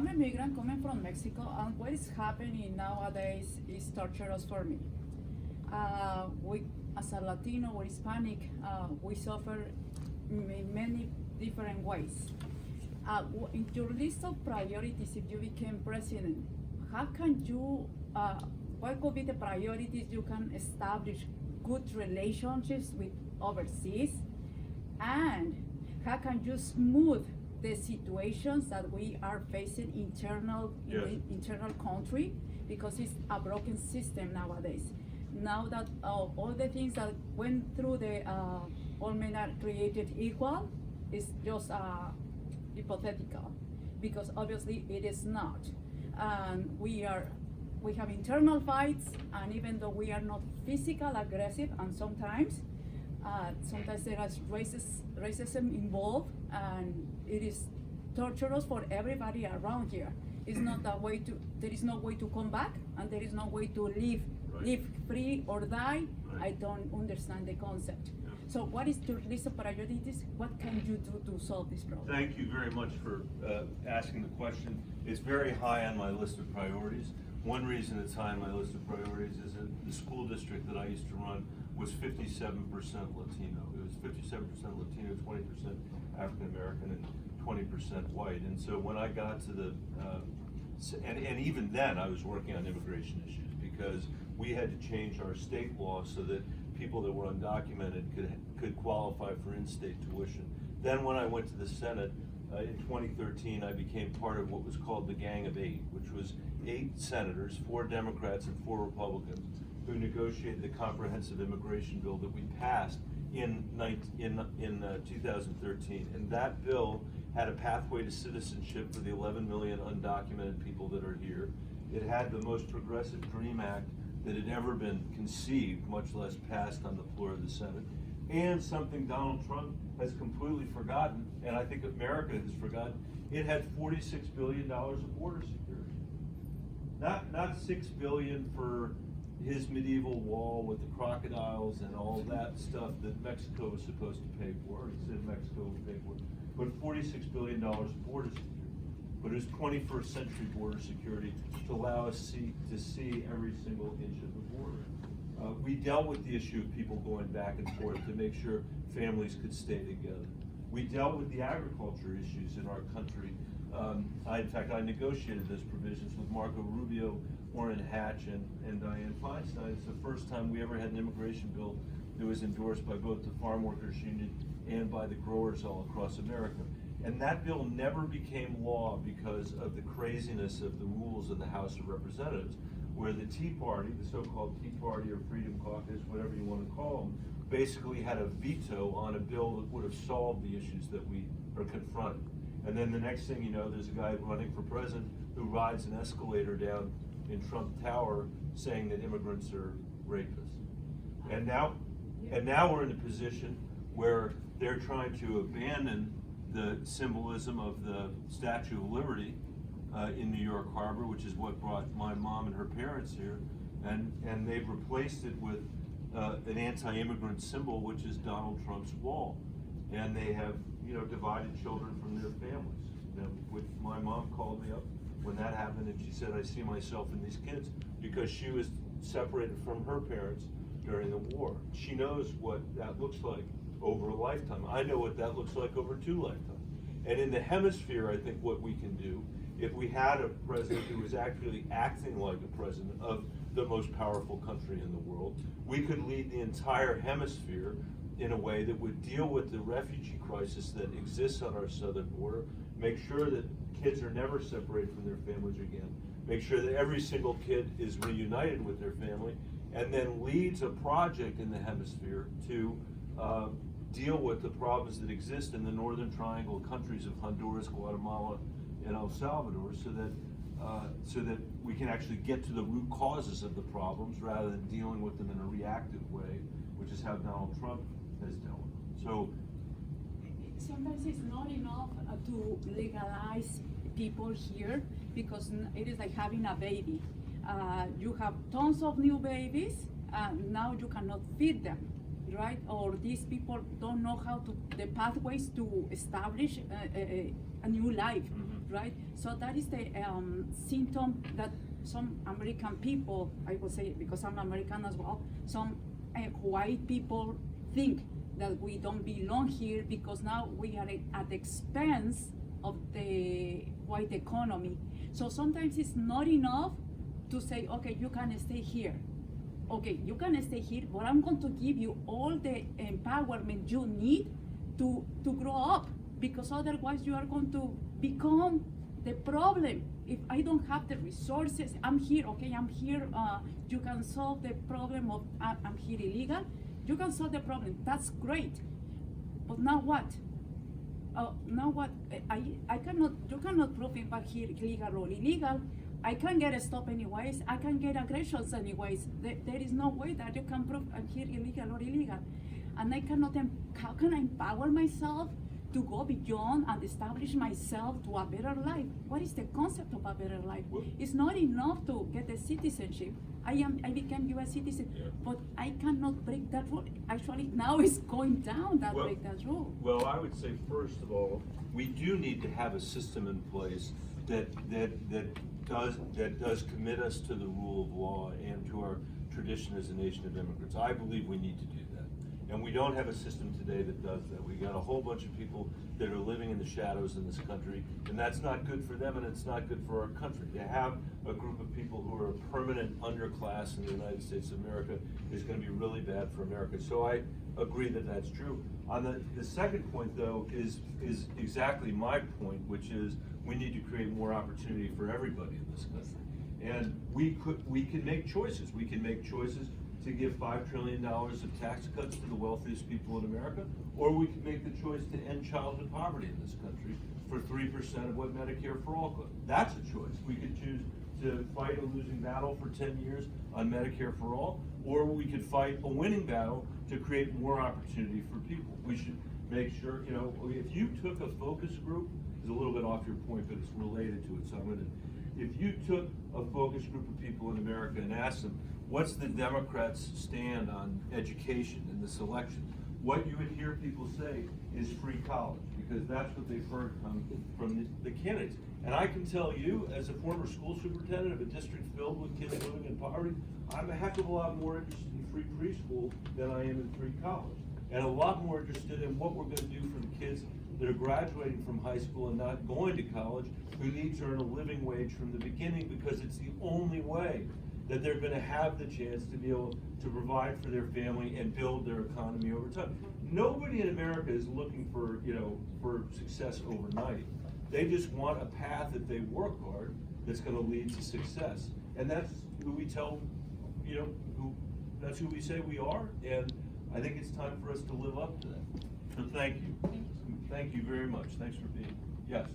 I'm a migrant coming from Mexico, and what is happening nowadays is torturous for me. We, as a Latino or Hispanic, we suffer in many different ways. In your list of priorities, if you became president, how can you, what could be the priorities you can establish good relationships with overseas? And how can you smooth the situations that we are facing in the internal country, because it's a broken system nowadays. Now that all the things that went through the all men are created equal is just hypothetical, because obviously it is not. And we have internal fights, and even though we are not physical aggressive, and sometimes there is racism involved, and it is torturous for everybody around here. It's not a way to, there is no way to come back, and there is no way to live free or die. I don't understand the concept. So what is your list of priorities? What can you do to solve this problem? Thank you very much for asking the question. It's very high on my list of priorities. One reason it's high on my list of priorities is that the school district that I used to run was 57% Latino. It was 57% Latino, 20% African American, and 20% white. And so when I got to the, and even then I was working on immigration issues, because we had to change our state law so that people that were undocumented could qualify for in-state tuition. Then when I went to the Senate in 2013, I became part of what was called the Gang of Eight, which was 8 senators, 4 Democrats and 4 Republicans, who negotiated the comprehensive immigration bill that we passed in 2013. And that bill had a pathway to citizenship for the 11 million undocumented people that are here. It had the most progressive DREAM Act that had ever been conceived, much less passed on the floor of the Senate. And something Donald Trump has completely forgotten, and I think America has forgotten, it had $46 billion of border security. Not $6 billion for his medieval wall with the crocodiles and all that stuff that Mexico was supposed to pay for. He said Mexico would pay for it, but $46 billion of border security. But it was 21st century border security to allow us to see every single inch of the border. We dealt with the issue of people going back and forth to make sure families could stay together. We dealt with the agriculture issues in our country. In fact, I negotiated those provisions with Marco Rubio, Orrin Hatch, and Dianne Feinstein. It's the first time we ever had an immigration bill that was endorsed by both the Farm Workers Union and by the growers all across America. And that bill never became law because of the craziness of the rules of the House of Representatives, where the Tea Party, the so-called Tea Party or Freedom Caucus, whatever you want to call them, basically had a veto on a bill that would have solved the issues that we are confronting. And then the next thing you know, there's a guy running for president who rides an escalator down in Trump Tower saying that immigrants are rapists. And now we're in a position where they're trying to abandon the symbolism of the Statue of Liberty in New York Harbor, which is what brought my mom and her parents here, and they've replaced it with an anti-immigrant symbol, which is Donald Trump's wall. And they have, divided children from their families. My mom called me up when that happened, and she said, I see myself in these kids, because she was separated from her parents during the war. She knows what that looks like over a lifetime. I know what that looks like over 2 lifetimes. And in the hemisphere, I think what we can do, if we had a president who was actually acting like a president of the most powerful country in the world, we could lead the entire hemisphere in a way that would deal with the refugee crisis that exists on our southern border, make sure that kids are never separated from their families again, make sure that every single kid is reunited with their family, and then leads a project in the hemisphere to deal with the problems that exist in the Northern Triangle countries of Honduras, Guatemala, and El Salvador, so that we can actually get to the root causes of the problems rather than dealing with them in a reactive way, which is how Donald Trump has dealt with them. So sometimes it's not enough to legalize people here, because it is like having a baby. You have tons of new babies, and now you cannot feed them, right? Or these people don't know how to, the pathways to establish a new life. right? So that is the symptom that some American people, I will say, because I'm American as well, some white people think that we don't belong here because now we are at the expense of the white economy. So sometimes it's not enough to say, okay, you can stay here. Okay, you can stay here, but I'm going to give you all the empowerment you need to grow up, because otherwise you are going to become the problem. If I don't have the resources, I'm here, okay, I'm here, you can solve the problem of, I'm here illegal, you can solve the problem, that's great. But now what? Now what? I cannot, you cannot prove if I'm here legal or illegal. I can get stopped anyways, I can get aggressions anyways. There is no way that you can prove I'm here illegal or illegal. And I cannot, how can I empower myself to go beyond and establish myself to a better life? What is the concept of a better life? It's not enough to get the citizenship. I became US citizen, but I cannot break that rule. Actually, now it's going down that break that rule. Well, I would say, first of all, we do need to have a system in place that does commit us to the rule of law and to our tradition as a nation of immigrants. I believe we need to do that. And we don't have a system today that does that. We got a whole bunch of people that are living in the shadows in this country, and that's not good for them, and it's not good for our country. To have a group of people who are a permanent underclass in the United States of America is going to be really bad for America. So I agree that that's true. On the second point, though, is exactly my point, which is we need to create more opportunity for everybody in this country. And we can make choices. We can make choices to give $5 trillion of tax cuts to the wealthiest people in America, or we can make the choice to end childhood poverty in this country for 3% of what Medicare for All could. That's a choice. We could choose to fight a losing battle for 10 years on Medicare for All, or we could fight a winning battle to create more opportunity for people. We should make sure, you know, if you took a focus group, it's a little bit off your point, but it's related to it, so I'm gonna, if you took a focus group of people in America and asked them, what's the Democrats' stand on education in this election? What you would hear people say is free college, because that's what they've heard from the candidates. And I can tell you, as a former school superintendent of a district filled with kids living in poverty, I'm a heck of a lot more interested in free preschool than I am in free college. And a lot more interested in what we're gonna do for the kids that are graduating from high school and not going to college, who need to earn a living wage from the beginning, because it's the only way that they're going to have the chance to be able to provide for their family and build their economy over time. Nobody in America is looking for, you know, for success overnight. They just want a path that they work hard that's going to lead to success. And that's who we tell, you know, that's who we say we are. And I think it's time for us to live up to that. So thank you. Thank you very much. Thanks for being. Yes.